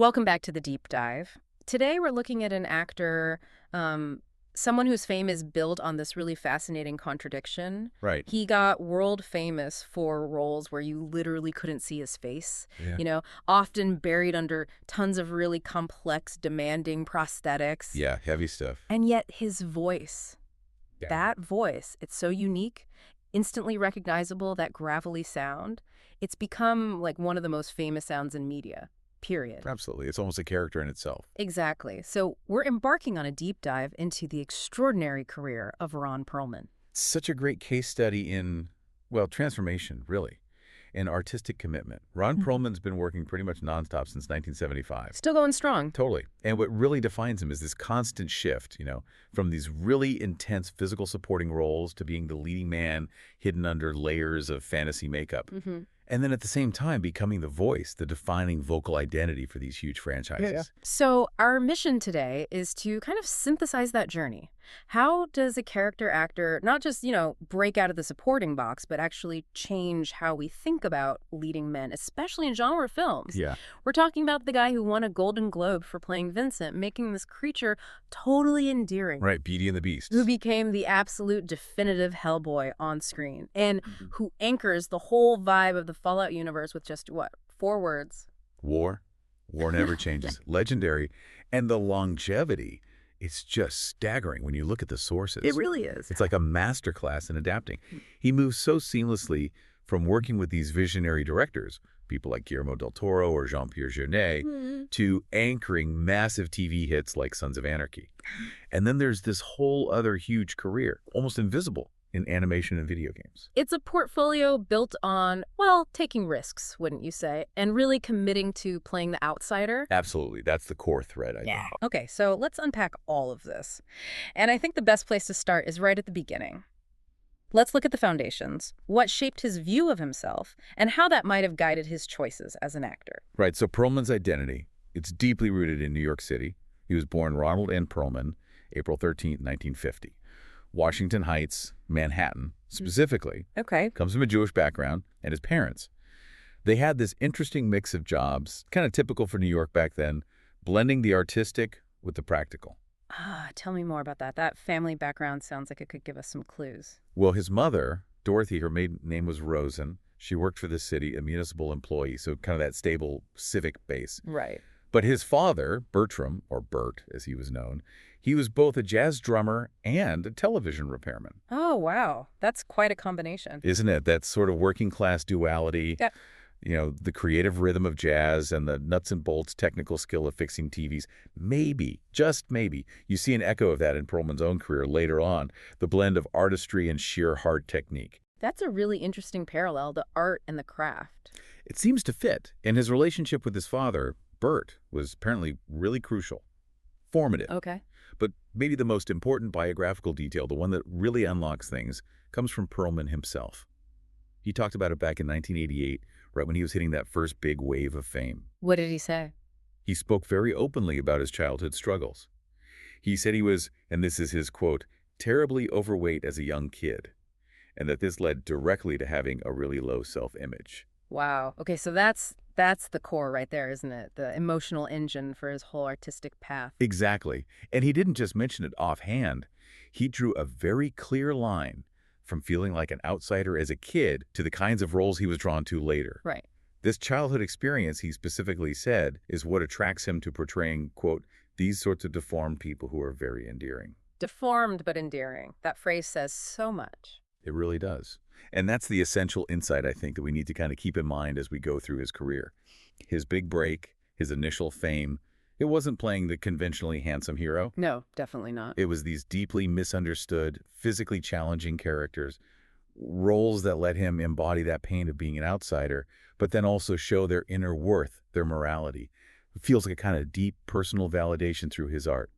Welcome back to the deep dive. Today we're looking at an actor, someone whose fame is built on this really fascinating contradiction. Right. He got world famous for roles where you literally couldn't see his face, Yeah. often buried under tons of really complex, demanding prosthetics. Yeah, heavy stuff. And yet his voice, Yeah. that voice, it's so unique, instantly recognizable, that gravelly sound. It's become like one of the most famous sounds in media. Period. Absolutely. It's almost a character in itself. Exactly. So we're embarking on a deep dive into the extraordinary career of Ron Perlman. Such a great case study in, well, transformation, really, and artistic commitment. Ron Perlman's been working pretty much nonstop since 1975. Still going strong. Totally. And what really defines him is this constant shift, from these really intense physical supporting roles to being the leading man hidden under layers of fantasy makeup. And then at the same time, becoming the voice, the defining vocal identity for these huge franchises. Yeah. So our mission today is to kind of synthesize that journey. How does a character actor not just, break out of the supporting box, but actually change how we think about leading men, especially in genre films? Yeah. We're talking about the guy who won a Golden Globe for playing Vincent, making this creature totally endearing. Right, Beauty and the Beast. Who became the absolute definitive Hellboy on screen, and who anchors the whole vibe of the Fallout universe with just, 4 words? War. War never changes. Legendary. And the longevity, it's just staggering when you look at the sources. It really is. It's like a masterclass in adapting. He moves so seamlessly from working with these visionary directors, people like Guillermo del Toro or Jean-Pierre Jeunet, to anchoring massive TV hits like Sons of Anarchy. And then there's this whole other huge career, almost invisible, in animation and video games. It's a portfolio built on, taking risks, wouldn't you say, and really committing to playing the outsider. Absolutely. That's the core thread, I think. Okay, so let's unpack all of this. And I think the best place to start is right at the beginning. Let's look at the foundations, what shaped his view of himself, and how that might have guided his choices as an actor. Right, so Perlman's identity, it's deeply rooted in New York City. He was born Ronald N. Perlman, April 13, 1950. Washington Heights, Manhattan, specifically. Okay. Comes from a Jewish background, and his parents. They had this interesting mix of jobs, kind of typical for New York back then, blending the artistic with the practical. Tell me more about that. That family background sounds like it could give us some clues. Well, his mother, Dorothy, her maiden name was Rosen. She worked for the city, a municipal employee, so kind of that stable civic base. Right. But his father, Bertram, or Bert as he was known, he was both a jazz drummer and a television repairman. Oh, wow. That's quite a combination. Isn't it? That sort of working class duality. Yeah. The creative rhythm of jazz and the nuts and bolts technical skill of fixing TVs. Maybe, just maybe, you see an echo of that in Perlman's own career later on, the blend of artistry and sheer hard technique. That's a really interesting parallel, the art and the craft. It seems to fit, and his relationship with his father, Bert, was apparently really crucial, formative. Okay. But maybe the most important biographical detail, the one that really unlocks things, comes from Perlman himself. He talked about it back in 1988, right when he was hitting that first big wave of fame. What did he say? He spoke very openly about his childhood struggles. He said he was, and this is his quote, terribly overweight as a young kid, and that this led directly to having a really low self-image. Wow. Okay, so that's the core right there, isn't it? The emotional engine for his whole artistic path. Exactly. And he didn't just mention it offhand. He drew a very clear line from feeling like an outsider as a kid to the kinds of roles he was drawn to later. Right. This childhood experience, he specifically said, is what attracts him to portraying, quote, these sorts of deformed people who are very endearing. Deformed but endearing. That phrase says so much. It really does. And that's the essential insight, I think, that we need to kind of keep in mind as we go through his career. His big break, his initial fame, it wasn't playing the conventionally handsome hero. No, definitely not. It was these deeply misunderstood, physically challenging characters, roles that let him embody that pain of being an outsider, but then also show their inner worth, their morality. It feels like a kind of deep personal validation through his art,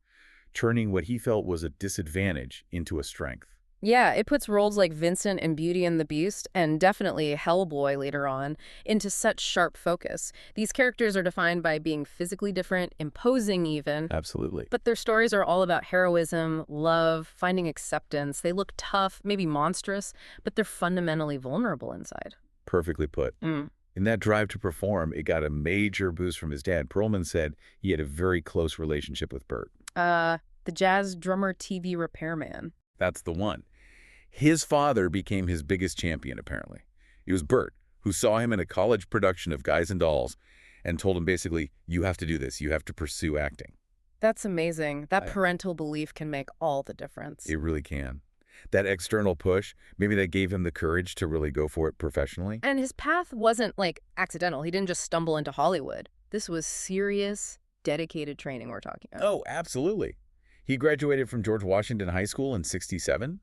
turning what he felt was a disadvantage into a strength. Yeah, it puts roles like Vincent in Beauty and the Beast, and definitely Hellboy later on, into such sharp focus. These characters are defined by being physically different, imposing even. Absolutely. But their stories are all about heroism, love, finding acceptance. They look tough, maybe monstrous, but they're fundamentally vulnerable inside. Perfectly put. In that drive to perform, it got a major boost from his dad. Perlman said he had a very close relationship with Burt. The jazz drummer TV repairman. That's the one. His father became his biggest champion, apparently. It was Burt, who saw him in a college production of Guys and Dolls and told him basically, you have to do this. You have to pursue acting. That's amazing. That parental belief can make all the difference. It really can. That external push, maybe that gave him the courage to really go for it professionally. And his path wasn't, like, accidental. He didn't just stumble into Hollywood. This was serious, dedicated training we're talking about. Oh, absolutely. He graduated from George Washington High School in '67,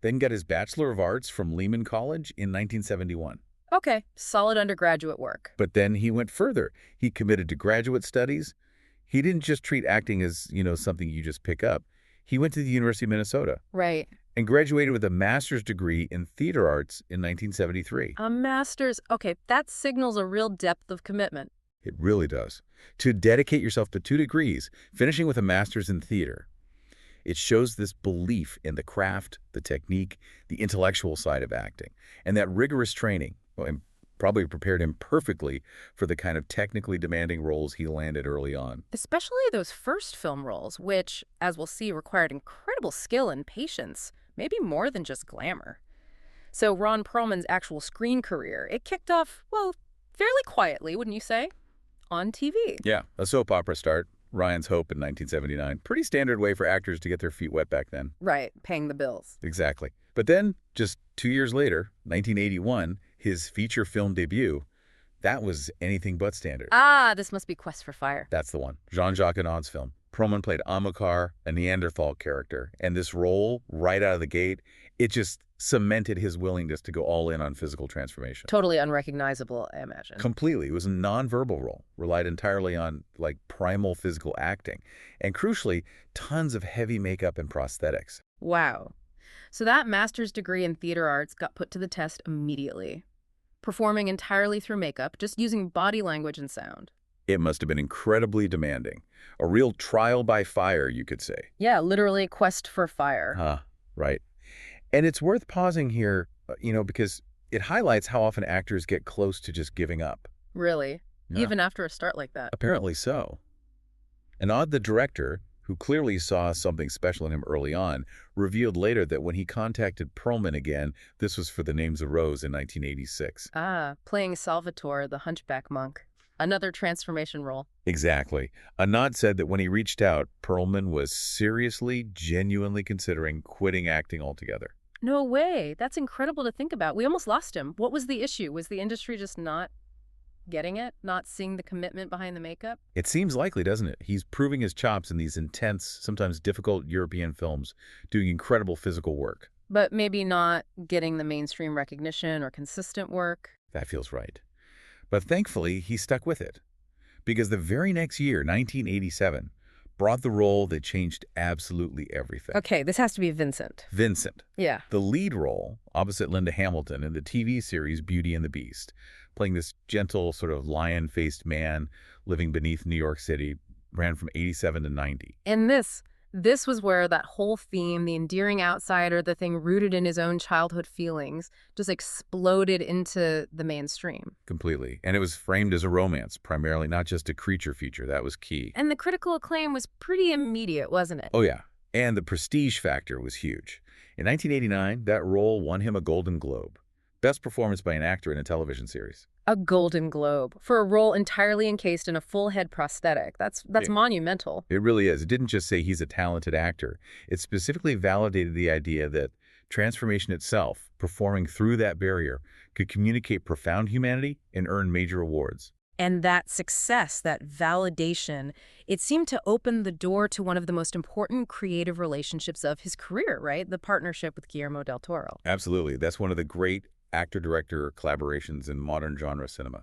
then got his Bachelor of Arts from Lehman College in 1971. Okay, solid undergraduate work. But then he went further. He committed to graduate studies. He didn't just treat acting as, something you just pick up. He went to the University of Minnesota. Right. And graduated with a master's degree in theater arts in 1973. A master's. Okay, that signals a real depth of commitment. It really does. To dedicate yourself to 2 degrees, finishing with a master's in theater. It shows this belief in the craft, the technique, the intellectual side of acting. And that rigorous training probably prepared him perfectly for the kind of technically demanding roles he landed early on. Especially those first film roles, which, as we'll see, required incredible skill and patience, maybe more than just glamour. So Ron Perlman's actual screen career, it kicked off, well, fairly quietly, wouldn't you say? On TV. Yeah, a soap opera start. Ryan's Hope in 1979. Pretty standard way for actors to get their feet wet back then. Right, paying the bills. Exactly. But then, just 2 years later, 1981, his feature film debut, that was anything but standard. Ah, this must be Quest for Fire. That's the one. Jean-Jacques Annaud's film. Perlman played Amilcar, a Neanderthal character, and this role, right out of the gate, it just cemented his willingness to go all in on physical transformation. Totally unrecognizable, I imagine. Completely. It was a nonverbal role, relied entirely on, primal physical acting, and crucially, tons of heavy makeup and prosthetics. Wow. So that master's degree in theater arts got put to the test immediately. Performing entirely through makeup, just using body language and sound. It must have been incredibly demanding. A real trial by fire, you could say. Yeah, literally Quest for Fire. Right. And it's worth pausing here, because it highlights how often actors get close to just giving up. Really? Yeah. Even after a start like that? Apparently so. Annaud, the director, who clearly saw something special in him early on, revealed later that when he contacted Perlman again, this was for The Names of Rose in 1986. Playing Salvatore, the hunchback monk. Another transformation role. Exactly. Annaud said that when he reached out, Perlman was seriously, genuinely considering quitting acting altogether. No way. That's incredible to think about. We almost lost him. What was the issue? Was the industry just not getting it? Not seeing the commitment behind the makeup? It seems likely, doesn't it? He's proving his chops in these intense, sometimes difficult European films, doing incredible physical work. But maybe not getting the mainstream recognition or consistent work. That feels right. But thankfully, he stuck with it. Because the very next year, 1987, brought the role that changed absolutely everything. Okay, this has to be Vincent. Vincent. Yeah. The lead role, opposite Linda Hamilton in the TV series Beauty and the Beast, playing this gentle, sort of lion-faced man living beneath New York City, ran from 87 to 90. And this was where that whole theme, the endearing outsider, the thing rooted in his own childhood feelings, just exploded into the mainstream. Completely. And it was framed as a romance, primarily, not just a creature feature. That was key. And the critical acclaim was pretty immediate, wasn't it? Oh, yeah. And the prestige factor was huge. In 1989, that role won him a Golden Globe. Best performance by an actor in a television series. A Golden Globe for a role entirely encased in a full head prosthetic. That's monumental. It really is. It didn't just say he's a talented actor. It specifically validated the idea that transformation itself, performing through that barrier, could communicate profound humanity and earn major awards. And that success, that validation, it seemed to open the door to one of the most important creative relationships of his career, right? The partnership with Guillermo del Toro. Absolutely. That's one of the great actor-director collaborations in modern genre cinema.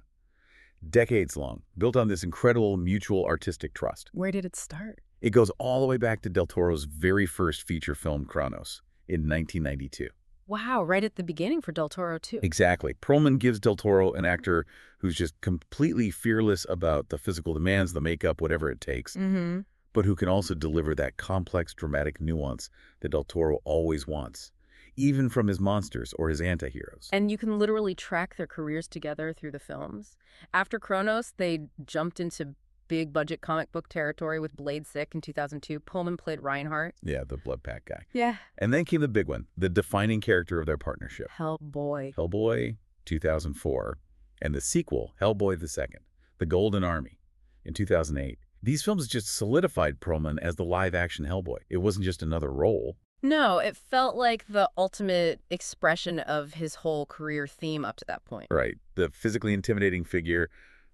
Decades long, built on this incredible mutual artistic trust. Where did it start? It goes all the way back to del Toro's very first feature film, Kronos, in 1992. Wow, right at the beginning for del Toro, too. Exactly. Perlman gives del Toro an actor who's just completely fearless about the physical demands, the makeup, whatever it takes, but who can also deliver that complex, dramatic nuance that del Toro always wants. even from his monsters or his anti-heroes. And you can literally track their careers together through the films. After Kronos, they jumped into big budget comic book territory with Blade Sick in 2002. Perlman played Reinhardt. Yeah, the blood pack guy. Yeah. And then came the big one, the defining character of their partnership. Hellboy. Hellboy, 2004, and the sequel, Hellboy II, The Golden Army, in 2008. These films just solidified Perlman as the live-action Hellboy. It wasn't just another role. No, it felt like the ultimate expression of his whole career theme up to that point. Right. The physically intimidating figure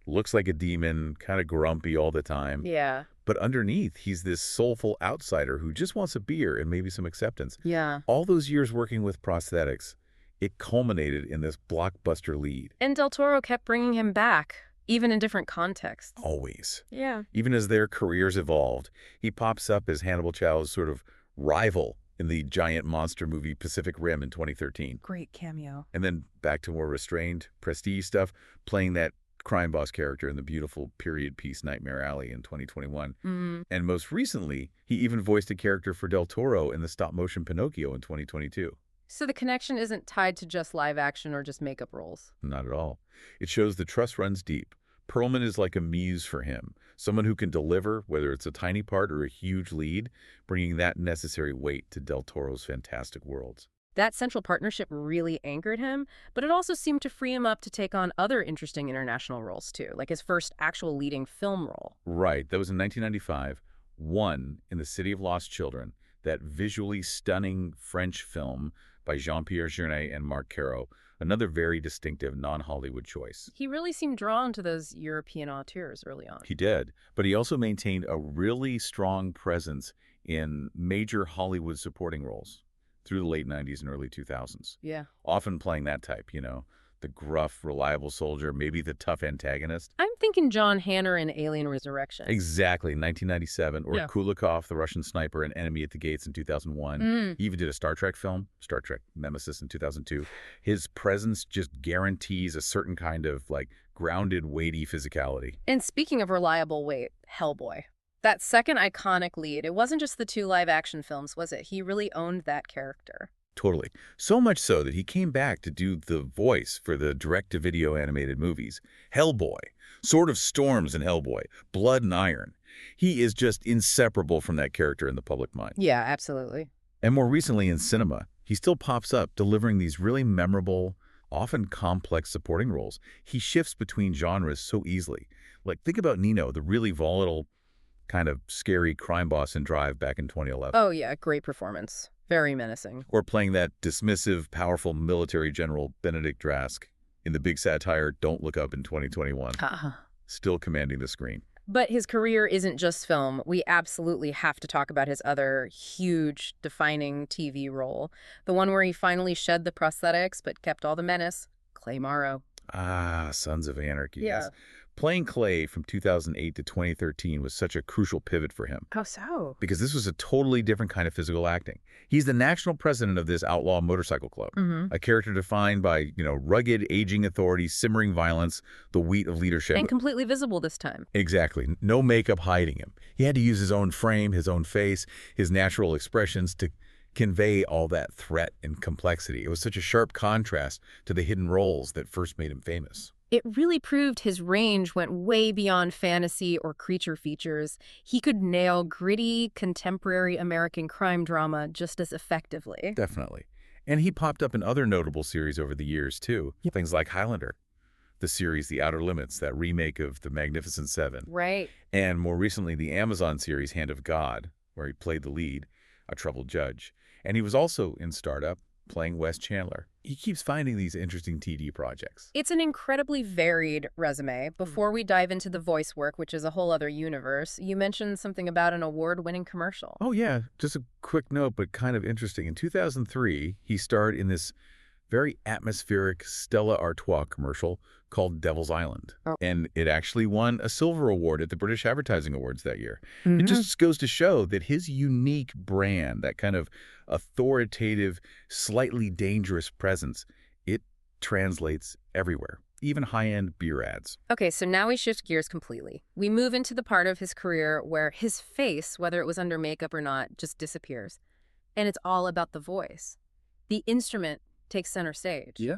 looks like a demon, kind of grumpy all the time. Yeah. But underneath, he's this soulful outsider who just wants a beer and maybe some acceptance. Yeah. All those years working with prosthetics, it culminated in this blockbuster lead. And Del Toro kept bringing him back, even in different contexts. Always. Yeah. Even as their careers evolved, he pops up as Hannibal Chow's sort of rival in the giant monster movie Pacific Rim in 2013. Great cameo. And then back to more restrained, prestige stuff, playing that crime boss character in the beautiful period piece Nightmare Alley in 2021. And most recently, he even voiced a character for Del Toro in the stop-motion Pinocchio in 2022. So the connection isn't tied to just live action or just makeup roles. Not at all. It shows the trust runs deep. Perlman is like a muse for him, someone who can deliver, whether it's a tiny part or a huge lead, bringing that necessary weight to Del Toro's fantastic worlds. That central partnership really anchored him, but it also seemed to free him up to take on other interesting international roles too, like his first actual leading film role. Right. That was in 1995, One in the City of Lost Children, that visually stunning French film by Jean-Pierre Jeunet and Marc Caro, another very distinctive non-Hollywood choice. He really seemed drawn to those European auteurs early on. He did, but he also maintained a really strong presence in major Hollywood supporting roles through the late 90s and early 2000s. Yeah. Often playing that type, the gruff, reliable soldier, maybe the tough antagonist. I'm thinking John Hanner in Alien Resurrection. Exactly, 1997, or Yeah. Kulikov, the Russian sniper in Enemy at the Gates in 2001. He even did a Star Trek film, Star Trek Nemesis in 2002. His presence just guarantees a certain kind of, grounded, weighty physicality. And speaking of reliable weight, Hellboy. That second iconic lead, it wasn't just the two live-action films, was it? He really owned that character. Totally. So much so that he came back to do the voice for the direct-to-video animated movies. Hellboy, Sword of Storms in Hellboy, Blood and Iron. He is just inseparable from that character in the public mind. Yeah, absolutely. And more recently in cinema, he still pops up delivering these really memorable, often complex supporting roles. He shifts between genres so easily. Think about Nino, the really volatile, kind of scary crime boss in Drive back in 2011. Oh, yeah, great performance. Very menacing. Or playing that dismissive, powerful military general Benedict Drask in the big satire Don't Look Up in 2021. Still commanding the screen. But his career isn't just film. We absolutely have to talk about his other huge, defining TV role. The one where he finally shed the prosthetics but kept all the menace. Clay Morrow. Sons of Anarchy. Yeah. Yes. Playing Clay from 2008 to 2013 was such a crucial pivot for him. How so? Because this was a totally different kind of physical acting. He's the national president of this outlaw motorcycle club, a character defined by, rugged, aging authority, simmering violence, the wheat of leadership. And completely visible this time. Exactly. No makeup hiding him. He had to use his own frame, his own face, his natural expressions to convey all that threat and complexity. It was such a sharp contrast to the hidden roles that first made him famous. It really proved his range went way beyond fantasy or creature features. He could nail gritty, contemporary American crime drama just as effectively. Definitely. And he popped up in other notable series over the years, too. Yep. Things like Highlander, the series The Outer Limits, that remake of The Magnificent Seven. Right. And more recently, the Amazon series Hand of God, where he played the lead, a troubled judge. And he was also in Startup, playing Wes Chandler. He keeps finding these interesting TD projects. It's an incredibly varied resume. Before we dive into the voice work, which is a whole other universe, you mentioned something about an award-winning commercial. Oh, yeah. Just a quick note, but kind of interesting. In 2003, he starred in this very atmospheric Stella Artois commercial called Devil's Island. Oh. And it actually won a Silver Award at the British Advertising Awards that year. It just goes to show that his unique brand, that kind of authoritative, slightly dangerous presence, it translates everywhere, even high-end beer ads. Okay, so now we shift gears completely. We move into the part of his career where his face, whether it was under makeup or not, just disappears. And it's all about the voice. The instrument takes center stage. Yeah.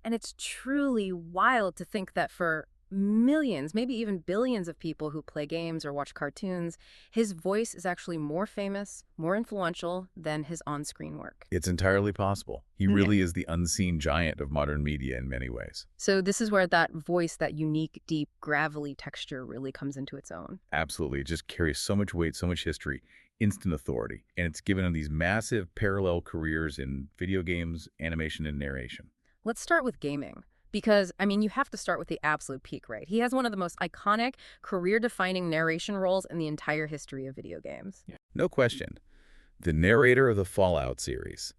And it's truly wild to think that for millions, maybe even billions of people who play games or watch cartoons, his voice is actually more famous, more influential than his on-screen work. It's entirely possible. He really is the unseen giant of modern media in many ways. So this is where that voice, that unique, deep, gravelly texture really comes into its own. Absolutely. It just carries so much weight, so much history, instant authority. And it's given him these massive parallel careers in video games, animation, and narration. Let's start with gaming. Because, I mean, you have to start with the absolute peak, right? He has one of the most iconic, career-defining narration roles in the entire history of video games. No question. The narrator of the Fallout series,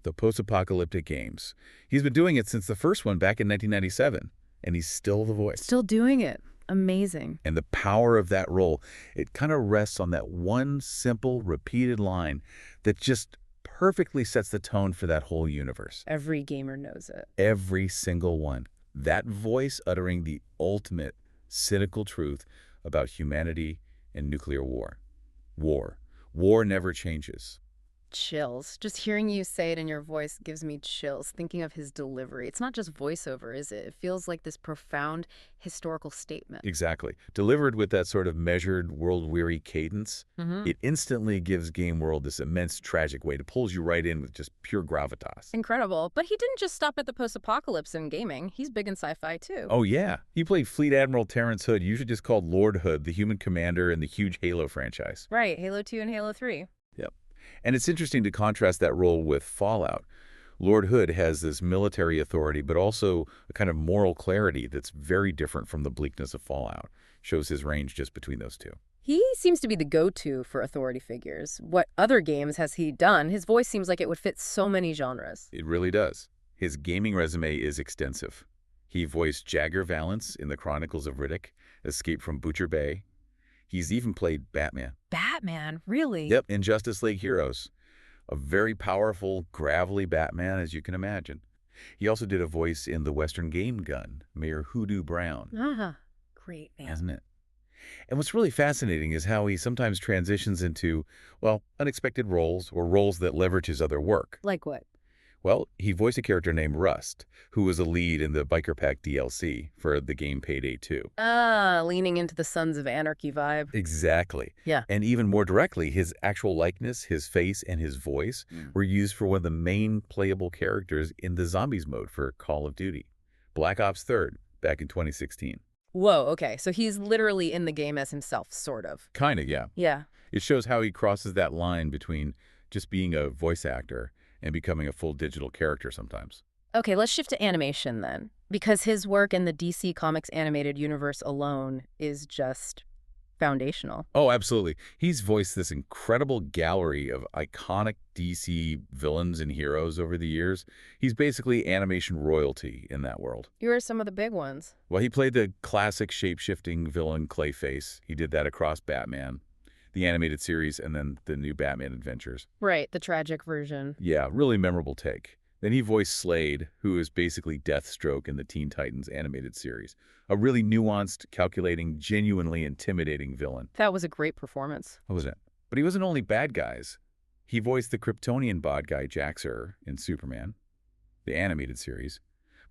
the post-apocalyptic games. He's been doing it since the first one back in 1997, and he's still the voice. Still doing it. Amazing. And the power of that role, it kind of rests on that one simple, repeated line that just perfectly sets the tone for that whole universe. Every gamer knows it. Every single one. That voice uttering the ultimate cynical truth about humanity and nuclear war. War. War never changes. Chills. Just hearing you say it in your voice gives me chills, thinking of his delivery. It's not just voiceover, is it? It feels like this profound historical statement. Exactly. Delivered with that sort of measured, world-weary cadence, it instantly gives game world this immense tragic weight. It pulls you right in with just pure gravitas. Incredible. But he didn't just stop at the post-apocalypse in gaming. He's big in sci-fi, too. Oh, yeah. He played Fleet Admiral Terrence Hood, usually just called Lord Hood, the human commander in the huge Halo franchise. Right. Halo 2 and Halo 3. Yep. And it's interesting to contrast that role with Fallout. Lord Hood has this military authority, but also a kind of moral clarity that's very different from the bleakness of Fallout. Shows his range just between those two. He seems to be the go-to for authority figures. What other games has he done? His voice seems like it would fit so many genres. It really does. His gaming resume is extensive. He voiced Jagger Vallance in the Chronicles of Riddick, Escape from Butcher Bay. He's even played Batman. Batman? Really? Yep, in Justice League Heroes. A very powerful, gravelly Batman, as you can imagine. He also did a voice in The Western Game Gun, Mayor Hoodoo Brown. Ah, great man. Hasn't it? And what's really fascinating is how he sometimes transitions into, well, unexpected roles or roles that leverage his other work. Like what? Well, he voiced a character named Rust, who was a lead in the Biker Pack DLC for the game Payday 2. Ah, leaning into the Sons of Anarchy vibe. Exactly. Yeah. And even more directly, his actual likeness, his face, and his voice were used for one of the main playable characters in the Zombies mode for Call of Duty, Black Ops 3rd, back in 2016. Whoa, okay. So he's literally in the game as himself, sort of. Kind of, yeah. Yeah. It shows how he crosses that line between just being a voice actor and becoming a full digital character sometimes. Okay, let's shift to animation then. Because his work in the DC Comics animated universe alone is just foundational. Oh, absolutely. He's voiced this incredible gallery of iconic DC villains and heroes over the years. He's basically animation royalty in that world. Here are some of the big ones. Well, he played the classic shape-shifting villain Clayface. He did that across Batman, the animated series, and then the new Batman Adventures. Right, the tragic version. Yeah, really memorable take. Then he voiced Slade, who is basically Deathstroke in the Teen Titans animated series. A really nuanced, calculating, genuinely intimidating villain. That was a great performance. What was it? But he wasn't only bad guys. He voiced the Kryptonian bad guy Jax-Ur in Superman, the animated series.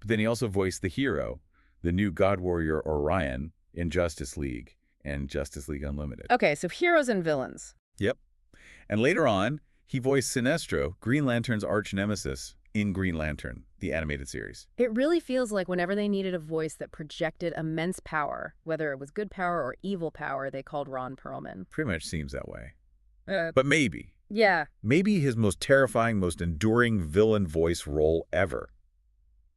But then he also voiced the hero, the new God Warrior Orion, in Justice League and Justice League Unlimited. Okay, so heroes and villains. Yep. And later on, he voiced Sinestro, Green Lantern's arch nemesis, in Green Lantern, the animated series. It really feels like whenever they needed a voice that projected immense power, whether it was good power or evil power, they called Ron Perlman. Pretty much seems that way. But maybe. Yeah. Maybe his most terrifying, most enduring villain voice role ever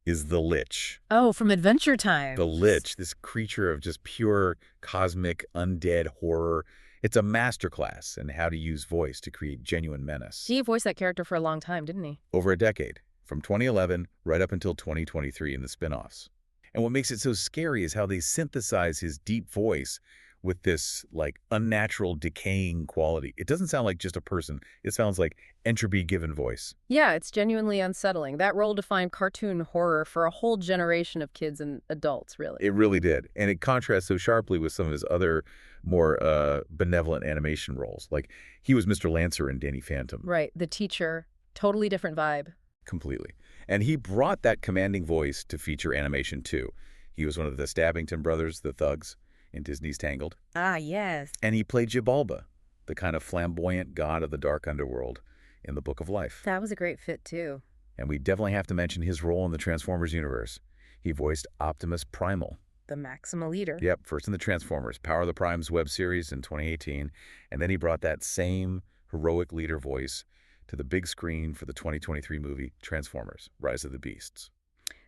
is the Lich. Oh, from Adventure Time. The Lich, this creature of just pure cosmic undead horror. It's a masterclass in how to use voice to create genuine menace. He voiced that character for a long time, didn't he? Over a decade, from 2011 right up until 2023 in the spin-offs. And what makes it so scary is how they synthesize his deep voice with this, like, unnatural decaying quality. It doesn't sound like just a person. It sounds like entropy-given voice. Yeah, it's genuinely unsettling. That role defined cartoon horror for a whole generation of kids and adults, really. It really did. And it contrasts so sharply with some of his other more benevolent animation roles. Like, he was Mr. Lancer in Danny Phantom. Right, the teacher, totally different vibe. Completely. And he brought that commanding voice to feature animation, too. He was one of the Stabbington brothers, the thugs, in Disney's Tangled. Ah, yes. And he played Xibalba, the kind of flamboyant god of the dark underworld in the Book of Life. That was a great fit, too. And we definitely have to mention his role in the Transformers universe. He voiced Optimus Primal. The Maxima leader. Yep, first in the Transformers, Power of the Primes web series in 2018. And then he brought that same heroic leader voice to the big screen for the 2023 movie Transformers, Rise of the Beasts.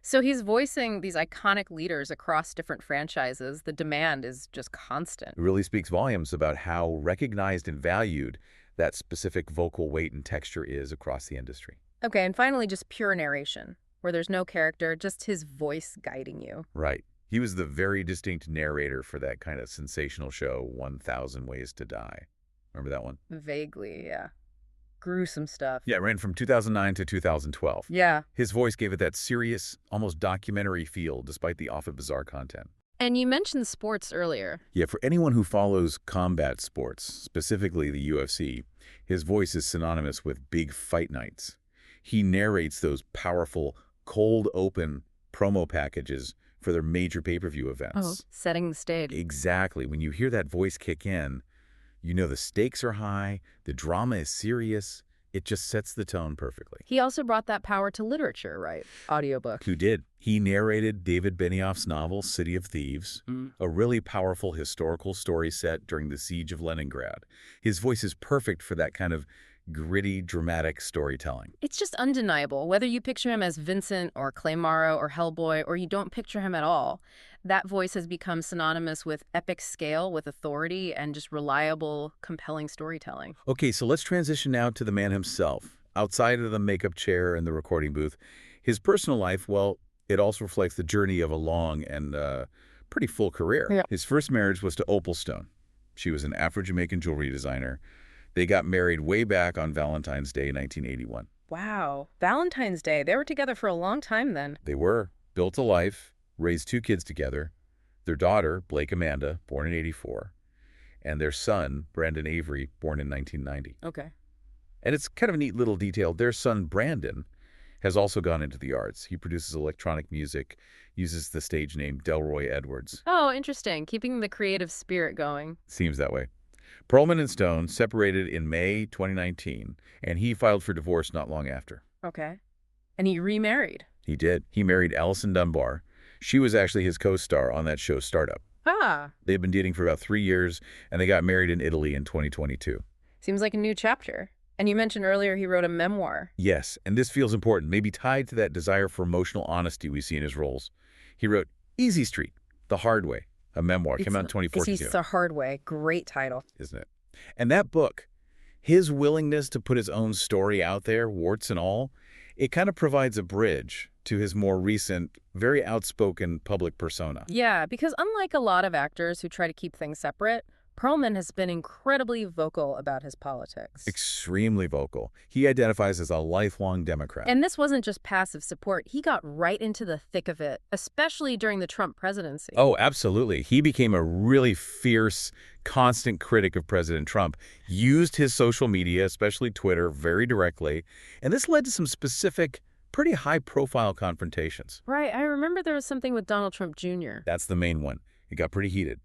So he's voicing these iconic leaders across different franchises. The demand is just constant. It really speaks volumes about how recognized and valued that specific vocal weight and texture is across the industry. Okay, and finally, just pure narration, where there's no character, just his voice guiding you. Right. He was the very distinct narrator for that kind of sensational show, 1,000 Ways to Die. Remember that one? Vaguely, yeah. Gruesome stuff. Yeah, it ran from 2009 to 2012. Yeah. His voice gave it that serious, almost documentary feel, despite the often bizarre content. And you mentioned sports earlier. Yeah, for anyone who follows combat sports, specifically the UFC, his voice is synonymous with big fight nights. He narrates those powerful, cold open promo packages for their major pay-per-view events. Oh, setting the stage. Exactly. When you hear that voice kick in, you know the stakes are high, the drama is serious. It just sets the tone perfectly. He also brought that power to literature, right? Audiobook. Who did? He narrated David Benioff's novel, City of Thieves, a really powerful historical story set during the Siege of Leningrad. His voice is perfect for that kind of gritty, dramatic storytelling. It's just undeniable. Whether you picture him as Vincent or Claymaro or Hellboy, or you don't picture him at all, that voice has become synonymous with epic scale, with authority, and just reliable, compelling storytelling. Okay, so let's transition now to the man himself. Outside of the makeup chair and the recording booth, his personal life, well, it also reflects the journey of a long and pretty full career. Yeah. His first marriage was to Opal Stone. She was an Afro-Jamaican jewelry designer. They got married way back on Valentine's Day, 1981. Wow. Valentine's Day. They were together for a long time then. They were. Built a life, raised 2 kids together. Their daughter, Blake Amanda, born in 84, and their son, Brandon Avery, born in 1990. Okay. And it's kind of a neat little detail. Their son, Brandon, has also gone into the arts. He produces electronic music, uses the stage name Delroy Edwards. Oh, interesting. Keeping the creative spirit going. Seems that way. Perlman and Stone separated in May 2019, and he filed for divorce not long after. Okay. And he remarried. He did. He married Alison Dunbar. She was actually his co-star on that show Startup. Ah. They've been dating for about 3 years, and they got married in Italy in 2022. Seems like a new chapter. And you mentioned earlier he wrote a memoir. Yes, and this feels important, maybe tied to that desire for emotional honesty we see in his roles. He wrote Easy Street, The Hard Way, a memoir. Came out in 2014. It's The Hard Way. Great title. Isn't it? And that book, his willingness to put his own story out there, warts and all, it kind of provides a bridge to his more recent, very outspoken public persona. Yeah, because unlike a lot of actors who try to keep things separate, Perlman has been incredibly vocal about his politics. Extremely vocal. He identifies as a lifelong Democrat. And this wasn't just passive support. He got right into the thick of it, especially during the Trump presidency. Oh, absolutely. He became a really fierce, constant critic of President Trump, used his social media, especially Twitter, very directly. And this led to some specific, pretty high-profile confrontations. Right. I remember there was something with Donald Trump Jr. That's the main one. It got pretty heated.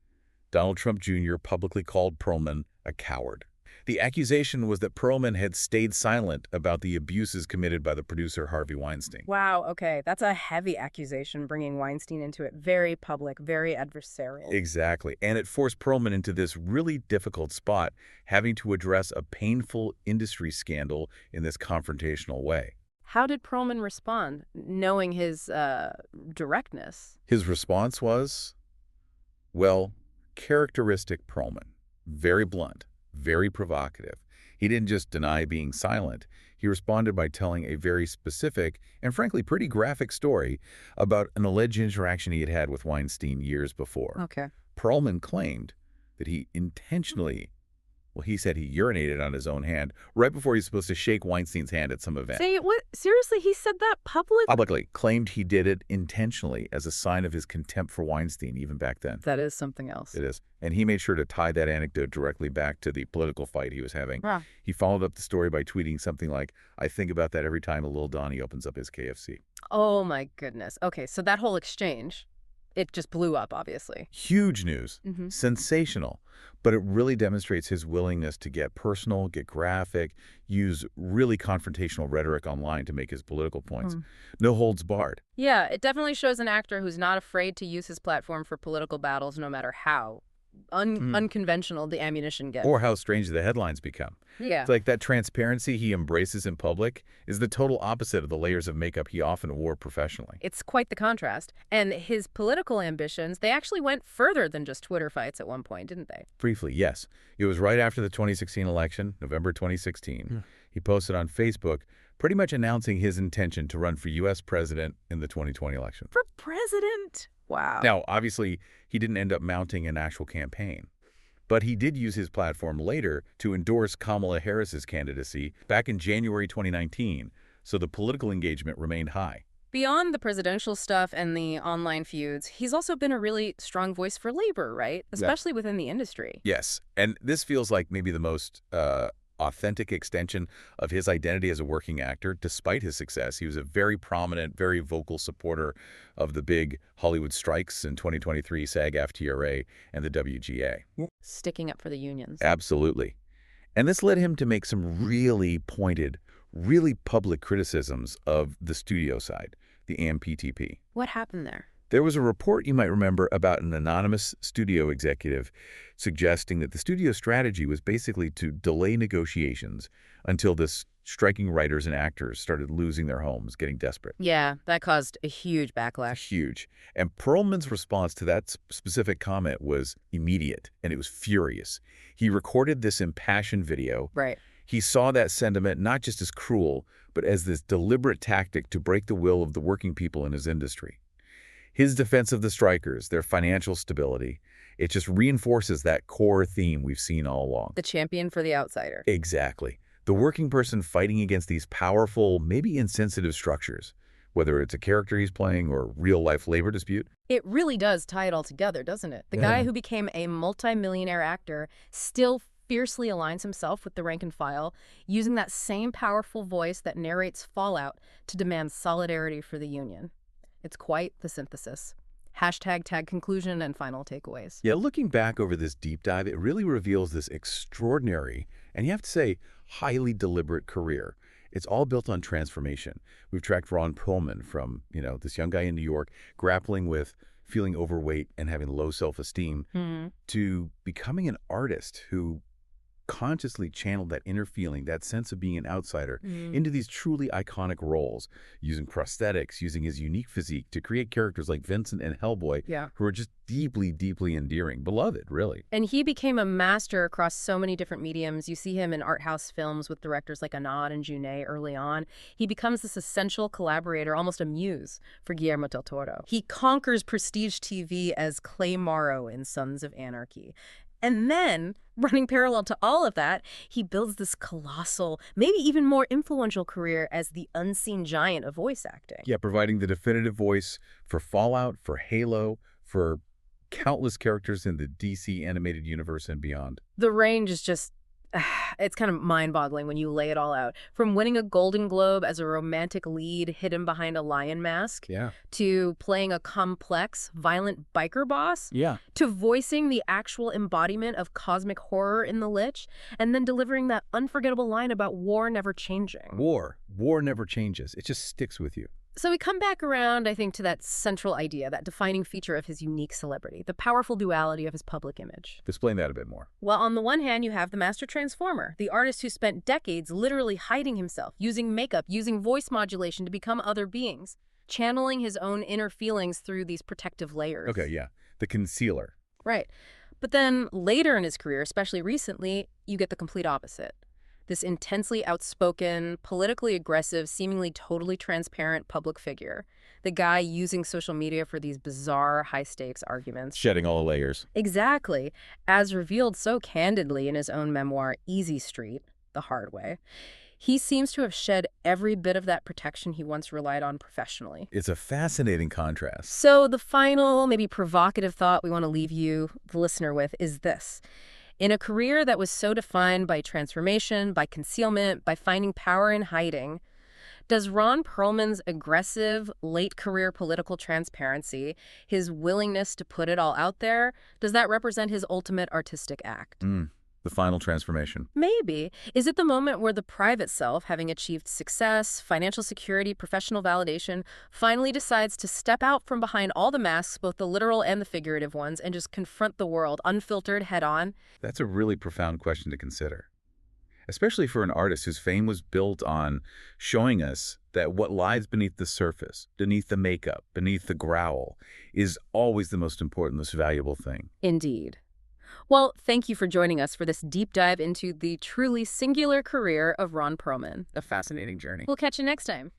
Donald Trump Jr. publicly called Perlman a coward. The accusation was that Perlman had stayed silent about the abuses committed by the producer Harvey Weinstein. Wow, okay. That's a heavy accusation, bringing Weinstein into it. Very public, very adversarial. Exactly. And it forced Perlman into this really difficult spot, having to address a painful industry scandal in this confrontational way. How did Perlman respond, knowing his directness? His response was, well, characteristic Perlman. Very blunt, very provocative. He didn't just deny being silent. He responded by telling a very specific and frankly pretty graphic story about an alleged interaction he had had with Weinstein years before. Okay. Perlman claimed that he intentionally Well, he said he urinated on his own hand right before he's supposed to shake Weinstein's hand at some event. Say, what? Seriously, he said that publicly? Publicly claimed he did it intentionally as a sign of his contempt for Weinstein even back then. That is something else. It is. And he made sure to tie that anecdote directly back to the political fight he was having. Wow. He followed up the story by tweeting something like, "I think about that every time a little Donnie opens up his KFC." Oh, my goodness. Okay, so that whole exchange, it just blew up, obviously. Huge news. Mm-hmm. Sensational. But it really demonstrates his willingness to get personal, get graphic, use really confrontational rhetoric online to make his political points. No holds barred. Yeah, it definitely shows an actor who's not afraid to use his platform for political battles, no matter how unconventional the ammunition gets. Or how strange the headlines become. Yeah. It's like that transparency he embraces in public is the total opposite of the layers of makeup he often wore professionally. It's quite the contrast. And his political ambitions, they actually went further than just Twitter fights at one point, didn't they? Briefly, yes. It was right after the 2016 election, November 2016. He posted on Facebook pretty much announcing his intention to run for U.S. president in the 2020 election. For president? Wow. Now, obviously, he didn't end up mounting an actual campaign. But he did use his platform later to endorse Kamala Harris's candidacy back in January 2019, so the political engagement remained high. Beyond the presidential stuff and the online feuds, he's also been a really strong voice for labor, right? Especially within the industry. Yes, and this feels like maybe the most authentic extension of his identity as a working actor. Despite his success, he was a very prominent, very vocal supporter of the big Hollywood strikes in 2023, SAG-AFTRA and the WGA. Sticking up for the unions. Absolutely. And this led him to make some really pointed, really public criticisms of the studio side, the AMPTP. What happened there? There was a report you might remember about an anonymous studio executive suggesting that the studio strategy was basically to delay negotiations until this striking writers and actors started losing their homes, getting desperate. Yeah, that caused a huge backlash. Huge. And Perlman's response to that specific comment was immediate, and it was furious. He recorded this impassioned video. Right. He saw that sentiment not just as cruel, but as this deliberate tactic to break the will of the working people in his industry. His defense of the strikers, their financial stability, it just reinforces that core theme we've seen all along. The champion for the outsider. Exactly. The working person fighting against these powerful, maybe insensitive structures, whether it's a character he's playing or real-life labor dispute. It really does tie it all together, doesn't it? The guy who became a multimillionaire actor still fiercely aligns himself with the rank and file, using that same powerful voice that narrates fallout to demand solidarity for the union. It's quite the synthesis. Tag conclusion and final takeaways. Yeah, looking back over this deep dive, it really reveals this extraordinary, and you have to say, highly deliberate career. It's all built on transformation. We've tracked Ron Perlman from, this young guy in New York grappling with feeling overweight and having low self-esteem to becoming an artist who consciously channeled that inner feeling, that sense of being an outsider, into these truly iconic roles, using prosthetics, using his unique physique to create characters like Vincent and Hellboy, who are just deeply, deeply endearing, beloved, really. And he became a master across so many different mediums. You see him in art house films with directors like Anarchy and Junet early on. He becomes this essential collaborator, almost a muse, for Guillermo del Toro. He conquers prestige TV as Clay Morrow in Sons of Anarchy. And then, running parallel to all of that, he builds this colossal, maybe even more influential career as the unseen giant of voice acting. Yeah, providing the definitive voice for Fallout, for Halo, for countless characters in the DC animated universe and beyond. The range is just, it's kind of mind-boggling when you lay it all out. From winning a Golden Globe as a romantic lead hidden behind a lion mask, to playing a complex, violent biker boss, to voicing the actual embodiment of cosmic horror in The Lich, and then delivering that unforgettable line about war never changing. War never changes. It just sticks with you. So we come back around, I think, to that central idea, that defining feature of his unique celebrity, the powerful duality of his public image. Explain that a bit more. Well, on the one hand, you have the master transformer, the artist who spent decades literally hiding himself, using makeup, using voice modulation to become other beings, channeling his own inner feelings through these protective layers. Okay, yeah. The concealer. Right. But then later in his career, especially recently, you get the complete opposite. this intensely outspoken, politically aggressive, seemingly totally transparent public figure. The guy using social media for these bizarre, high-stakes arguments. Shedding all the layers. Exactly, as revealed so candidly in his own memoir, Easy Street, The Hard Way. He seems to have shed every bit of that protection he once relied on professionally. It's a fascinating contrast. So the final, maybe provocative thought we want to leave you, the listener, with is this. In a career that was so defined by transformation, by concealment, by finding power in hiding, does Ron Perlman's aggressive, late-career political transparency, his willingness to put it all out there, does that represent his ultimate artistic act? The final transformation. Maybe. Is it the moment where the private self, having achieved success, financial security, professional validation, finally decides to step out from behind all the masks, both the literal and the figurative ones, and just confront the world, unfiltered, head-on? That's a really profound question to consider, especially for an artist whose fame was built on showing us that what lies beneath the surface, beneath the makeup, beneath the growl, is always the most important, most valuable thing. Indeed. Well, thank you for joining us for this deep dive into the truly singular career of Ron Perlman. A fascinating journey. We'll catch you next time.